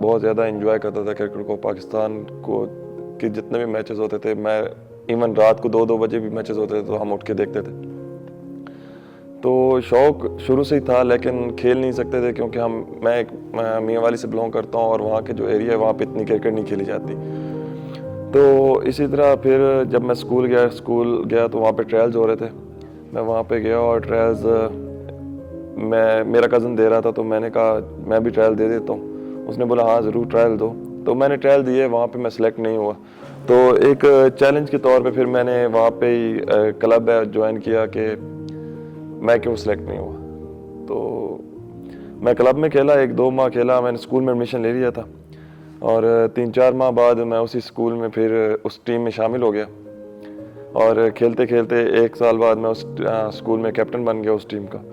बहुत ज़्यादा एंजॉय करता था क्रिकेट को। पाकिस्तान को के जितने भी मैचेस होते थे, मैं इवन रात को 2-2 बजे भी मैचेस होते थे तो हम उठ के देखते थे। तो शौक़ शुरू से ही था, लेकिन खेल नहीं सकते थे क्योंकि मैं मियांवाली से बिलोंग करता हूँ और वहाँ के जो एरिया है वहाँ पे इतनी क्रिकेट नहीं खेली जाती। तो इसी तरह फिर जब मैं स्कूल गया तो वहाँ पे ट्रायल्स हो रहे थे। मैं वहाँ पे गया और ट्रायल्स मेरा कज़न दे रहा था, तो मैंने कहा मैं भी ट्रायल दे देता हूँ। उसने बोला हाँ ज़रूर ट्रायल दो। तो मैंने ट्रायल दिए, वहाँ पे मैं सिलेक्ट नहीं हुआ। तो एक चैलेंज के तौर पे फिर मैंने वहाँ पे ही क्लब ज्वाइन किया कि मैं क्यों सिलेक्ट नहीं हुआ। तो मैं क्लब में खेला, 1-2 माह खेला। मैंने स्कूल में एडमिशन ले लिया था और 3-4 माह बाद मैं उसी स्कूल में फिर उस टीम में शामिल हो गया और खेलते खेलते 1 साल बाद मैं उस स्कूल में कैप्टन बन गया उस टीम का।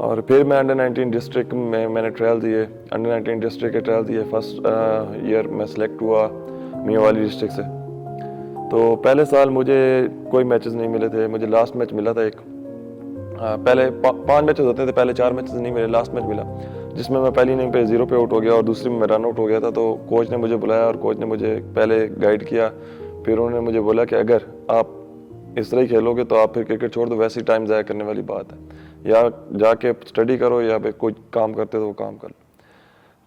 और फिर मैं अंडर 19 डिस्ट्रिक्ट में मैंने ट्रायल दिए, अंडर 19 डिस्ट्रिक्ट के ट्रायल दिए। फर्स्ट ईयर मैं सिलेक्ट हुआ मियांवाली डिस्ट्रिक्ट से। तो पहले साल मुझे कोई मैचेस नहीं मिले थे, मुझे लास्ट मैच मिला था एक। पहले 5 मैचेस होते थे, पहले 4 मैचेस नहीं मिले, लास्ट मैच मिला जिसमें मैं पहली इनिंग पे 0 पे आउट हो गया और दूसरी में मैं रन आउट हो गया था। तो कोच ने मुझे बुलाया और कोच ने मुझे पहले गाइड किया। फिर उन्होंने मुझे बोला कि अगर आप इस तरह ही खेलोगे तो आप फिर क्रिकेट छोड़ दो, वैसे ही टाइम ज़ाया करने वाली बात है, या जाके स्टडी करो या फिर कोई काम करते तो वो काम कर लो।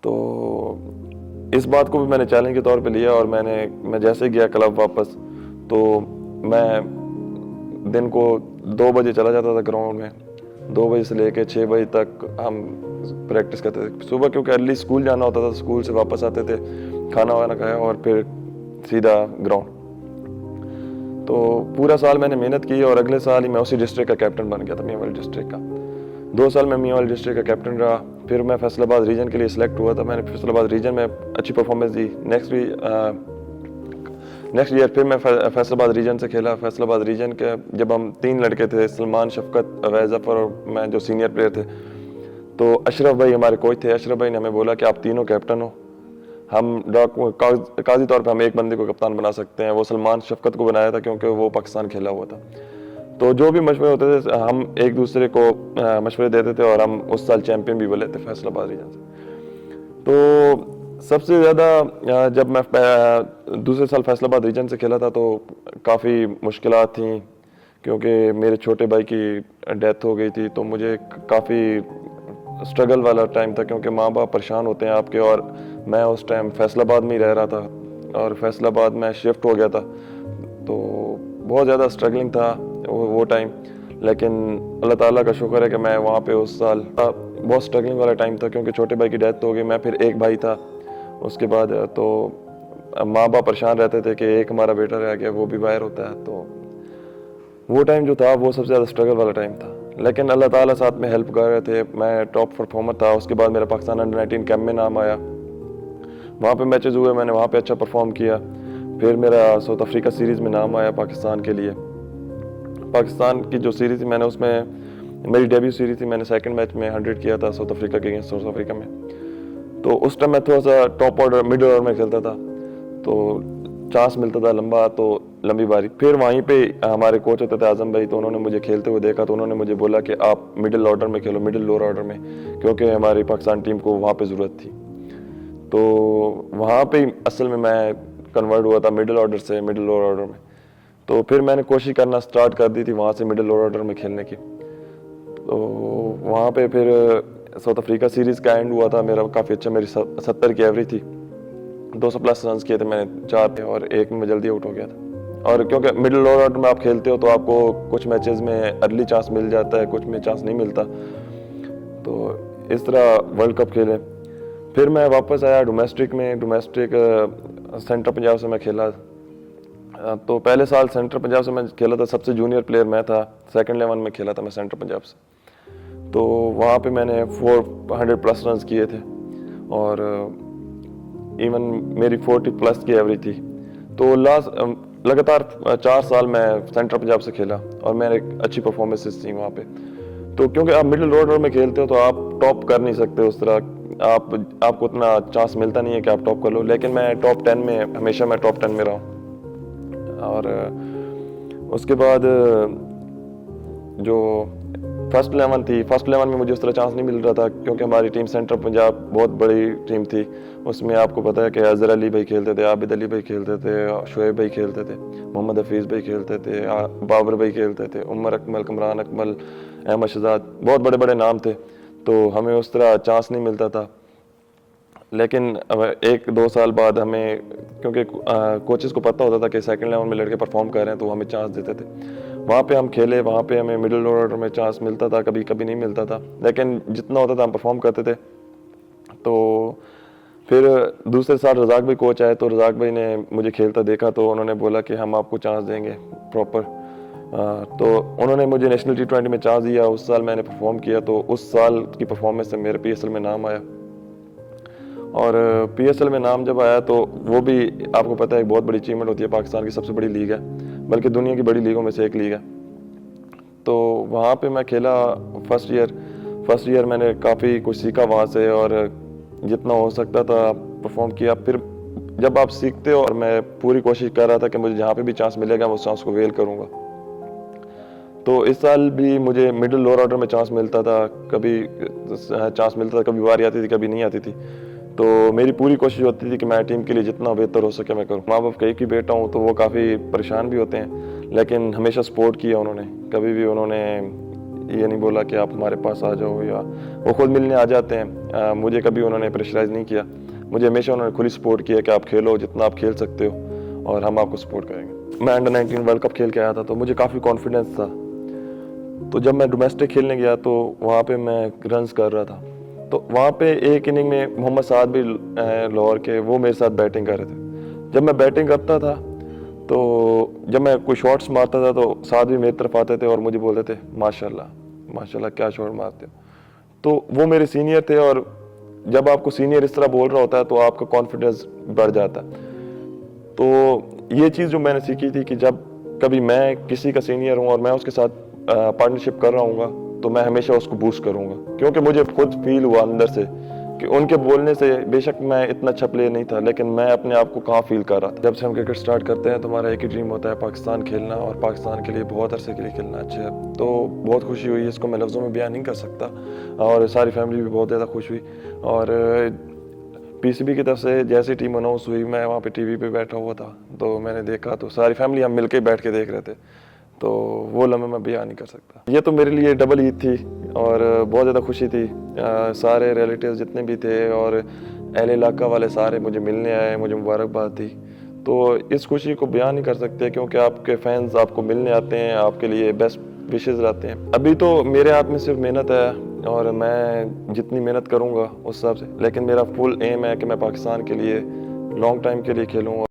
तो इस बात को भी मैंने चैलेंज के तौर पे लिया और मैं जैसे गया क्लब वापस, तो मैं दिन को 2 बजे चला जाता था ग्राउंड में। 2 बजे से लेके 6 बजे तक हम प्रैक्टिस करते थे सुबह, क्योंकि अर्ली स्कूल जाना होता था। स्कूल से वापस आते थे, खाना वाना खाया और फिर सीधा ग्राउंड। तो पूरा साल मैंने मेहनत की और अगले साल ही मैं उसी डिस्ट्रिक्ट का कैप्टन बन गया था, मियांवाली डिस्ट्रिक्ट का। 2 साल मैं मियांवाली डिस्ट्रिक्ट का कैप्टन रहा। फिर मैं फैसलाबाद रीजन के लिए सिलेक्ट हुआ था। मैंने फैसलाबाद रीजन में अच्छी परफॉर्मेंस दी। नेक्स्ट ईयर फिर मैं फैसलाबाद रीजन से खेला। फैसलाबाद रीजन के जब हम 3 लड़के थे, सलमान, शफकत, अवैज़ ज़फ़र और मैं, जो सीनियर प्लेयर थे, तो अशरफ भाई हमारे कोच थे। अशरफ भाई ने हमें बोला कि आप तीनों कैप्टन हो, हम कागजी तौर पे हम एक बंदे को कप्तान बना सकते हैं। वो सलमान, शफकत को बनाया था क्योंकि वो पाकिस्तान खेला हुआ था। तो जो भी मशवरे होते थे हम एक दूसरे को मशवरे देते थे और हम उस साल चैंपियन भी बने थे फैसलाबाद रीजन से। तो सबसे ज़्यादा जब मैं दूसरे साल फैसलाबाद रीजन से खेला था तो काफ़ी मुश्किलात थी, क्योंकि मेरे छोटे भाई की डेथ हो गई थी। तो मुझे काफ़ी स्ट्रगल वाला टाइम था, क्योंकि माँ बाप परेशान होते हैं आपके, और मैं उस टाइम फैसलाबाद में ही रह रहा था और फैसलाबाद में शिफ्ट हो गया था। तो बहुत ज़्यादा स्ट्रगलिंग था वो टाइम, लेकिन अल्लाह ताला का शुक्र है कि मैं वहाँ पे उस साल बहुत स्ट्रगलिंग वाला टाइम था, क्योंकि छोटे भाई की डेथ हो गई। मैं फिर एक भाई था उसके बाद, तो माँ बाप परेशान रहते थे कि एक हमारा बेटा रह गया, वो भी बाहर होता है। तो वो टाइम जो था वो सबसे ज़्यादा स्ट्रगल वाला टाइम था, लेकिन अल्लाह ताला साथ में हेल्प कर रहे थे। मैं टॉप परफॉर्मर था। उसके बाद मेरा पाकिस्तान अंडर 19 कैंप में नाम आया, वहाँ पे मैचेस हुए, मैंने वहाँ पे अच्छा परफॉर्म किया। फिर मेरा साउथ अफ्रीका सीरीज़ में नाम आया पाकिस्तान के लिए। पाकिस्तान की जो सीरीज़ थी, मैंने उसमें मेरी डेब्यू सीरीज़ थी, मैंने सेकंड मैच में 100 किया था साउथ अफ्रीका के अगेंस्ट साउथ अफ्रीका में। तो उस टाइम मैं थोड़ा सा टॉप ऑर्डर, मिड ऑर्डर में खेलता था, तो चांस मिलता था लंबी बारी। फिर वहीं पे हमारे कोच होते थे आजम भाई, तो उन्होंने मुझे खेलते हुए देखा, तो उन्होंने मुझे बोला कि आप मिडिल ऑर्डर में खेलो, मिडिल लोअर ऑर्डर में, क्योंकि हमारी पाकिस्तान टीम को वहाँ पे ज़रूरत थी। तो वहाँ पे असल में मैं कन्वर्ट हुआ था मिडिल ऑर्डर से मिडिल लोअर ऑर्डर में। तो फिर मैंने कोशिश करना स्टार्ट कर दी थी वहाँ से मिडिल लोअर ऑर्डर में खेलने की। तो वहाँ पे फिर साउथ अफ्रीका सीरीज़ का एंड हुआ था मेरा काफ़ी अच्छा, मेरी 70 की एवरेज थी, 200+ रन किए थे मैंने 4 और 1 में जल्दी आउट हो गया था। और क्योंकि मिडिल लोअर ऑर्डर में आप खेलते हो तो आपको कुछ मैचेस में अर्ली चांस मिल जाता है, कुछ में चांस नहीं मिलता। तो इस तरह वर्ल्ड कप खेले। फिर मैं वापस आया डोमेस्टिक सेंट्रल पंजाब से मैं खेला। तो पहले साल सेंट्रल पंजाब से मैं खेला था, सबसे जूनियर प्लेयर मैं था, सेकंड 11 में खेला था मैं सेंट्रल पंजाब से। तो वहाँ पे मैंने 400+ रन किए थे और इवन मेरी 40+ की एवरेज थी। तो लगातार 4 साल मैं सेंट्रल पंजाब से खेला और मैंने अच्छी परफॉर्मेंसेस थी वहाँ पे। तो क्योंकि आप मिडिल ऑर्डर में खेलते हो तो आप टॉप कर नहीं सकते उस तरह, आपको उतना चांस मिलता नहीं है कि आप टॉप कर लो, लेकिन मैं टॉप 10 में हमेशा मैं टॉप 10 में रहा हूँ। और उसके बाद जो फर्स्ट 11 थी। फर्स्ट 11 में मुझे उस तरह चांस नहीं मिल रहा था क्योंकि हमारी टीम सेंटर पंजाब बहुत बड़ी टीम थी। उसमें आपको पता है कि अजहर अली भाई खेलते थे, आबिद अली भाई खेलते थे, शुएब भाई खेलते थे, मोहम्मद हफीज़ भाई खेलते थे, बाबर भाई खेलते थे, उमर अकमल, कमरान अकमल, अहमद शहजाद, बहुत बड़े बड़े नाम थे। तो हमें उस तरह चांस नहीं मिलता था। लेकिन अब 1-2 साल बाद हमें, क्योंकि कोचेस को पता होता था कि सेकंड 11 में लड़के परफॉर्म कर रहे हैं, तो हमें चांस देते थे। वहाँ पे हम खेले, वहाँ पे हमें मिडिल ऑर्डर में चांस मिलता था, कभी कभी नहीं मिलता था, लेकिन जितना होता था हम परफॉर्म करते थे। तो फिर दूसरे साल रज़ाक भाई कोच आए, तो रज़ाक भाई ने मुझे खेलता देखा, तो उन्होंने बोला कि हम आपको चांस देंगे प्रॉपर। तो उन्होंने मुझे नेशनल T20 में चांस दिया। उस साल मैंने परफॉर्म किया, तो उस साल की परफॉर्मेंस से मेरे PSL में नाम आया। और PSL में नाम जब आया तो वो भी आपको पता है एक बहुत बड़ी अचीवमेंट होती है, पाकिस्तान की सबसे बड़ी लीग है, बल्कि दुनिया की बड़ी लीगों में से एक लीग है। तो वहाँ पे मैं खेला फर्स्ट ईयर मैंने काफ़ी कुछ सीखा वहाँ से, और जितना हो सकता था परफॉर्म किया। फिर जब आप सीखते हो, और मैं पूरी कोशिश कर रहा था कि मुझे जहाँ पे भी चांस मिलेगा मैं उस चांस को वेल करूँगा। तो इस साल भी मुझे मिडिल लोअर ऑर्डर में चांस मिलता था, कभी बारी आती थी, कभी नहीं आती थी। तो मेरी पूरी कोशिश होती थी कि मैं टीम के लिए जितना बेहतर हो सके मैं करूँ। माँ बाप का एक ही बेटा हूँ, तो वो काफ़ी परेशान भी होते हैं, लेकिन हमेशा सपोर्ट किया उन्होंने। कभी भी उन्होंने ये नहीं बोला कि आप हमारे पास आ जाओ, या वो खुद मिलने आ जाते हैं। मुझे कभी उन्होंने प्रेशराइज़ नहीं किया। मुझे हमेशा उन्होंने खुली सपोर्ट किया कि आप खेलो, जितना आप खेल सकते हो और हम आपको सपोर्ट करेंगे। मैं अंडर 19 वर्ल्ड कप खेल के आया था, तो मुझे काफ़ी कॉन्फिडेंस था। तो जब मैं डोमेस्टिक खेलने गया तो वहाँ पे मैं रन्स कर रहा था, तो वहाँ पे एक इनिंग में मोहम्मद साद भी लाहौर के, वो मेरे साथ बैटिंग कर रहे थे। जब मैं बैटिंग करता था, तो जब मैं कोई शॉट्स मारता था, तो साद भी मेरी तरफ आते थे और मुझे बोलते थे माशाल्लाह माशाल्लाह क्या शॉट मारते हो। तो वो मेरे सीनियर थे, और जब आपको सीनियर इस तरह बोल रहा होता है तो आपका कॉन्फिडेंस बढ़ जाता है। तो ये चीज़ जो मैंने सीखी थी कि जब कभी मैं किसी का सीनियर हूँ और मैं उसके साथ पार्टनरशिप कर रहा हूँ, तो मैं हमेशा उसको बूस्ट करूँगा, क्योंकि मुझे खुद फील हुआ अंदर से कि उनके बोलने से, बेशक मैं इतना अच्छा प्लेयर नहीं था, लेकिन मैं अपने आप को कहाँ फील कर रहा था। जब से हम क्रिकेट स्टार्ट करते हैं तो हमारा एक ही ड्रीम होता है, पाकिस्तान खेलना, और पाकिस्तान के लिए बहुत अरसे के लिए खेलना। अच्छा, तो बहुत खुशी हुई, इसको मैं लफ्ज़ों में बयान नहीं कर सकता, और सारी फैमिली भी बहुत ज़्यादा खुश हुई। और PCB की तरफ से जैसी टीम अनाउंस हुई, मैं वहाँ पे टीवी पे बैठा हुआ था, तो मैंने देखा, तो सारी फैमिली हम मिलके बैठ के देख रहे थे। तो वो लम्हे मैं बयान नहीं कर सकता। ये तो मेरे लिए डबल ईद थी, और बहुत ज़्यादा खुशी थी। सारे रिलेटिव्स जितने भी थे और अहले इलाका वाले सारे मुझे मिलने आए, मुझे मुबारकबाद दी। तो इस खुशी को बयान नहीं कर सकते, क्योंकि आपके फैंस आपको मिलने आते हैं, आपके लिए बेस्ट विशेज़ लाते हैं। अभी तो मेरे हाथ में सिर्फ मेहनत है, और मैं जितनी मेहनत करूँगा उस हिसाब से, लेकिन मेरा फुल एम है कि मैं पाकिस्तान के लिए लॉन्ग टाइम के लिए खेलूँ।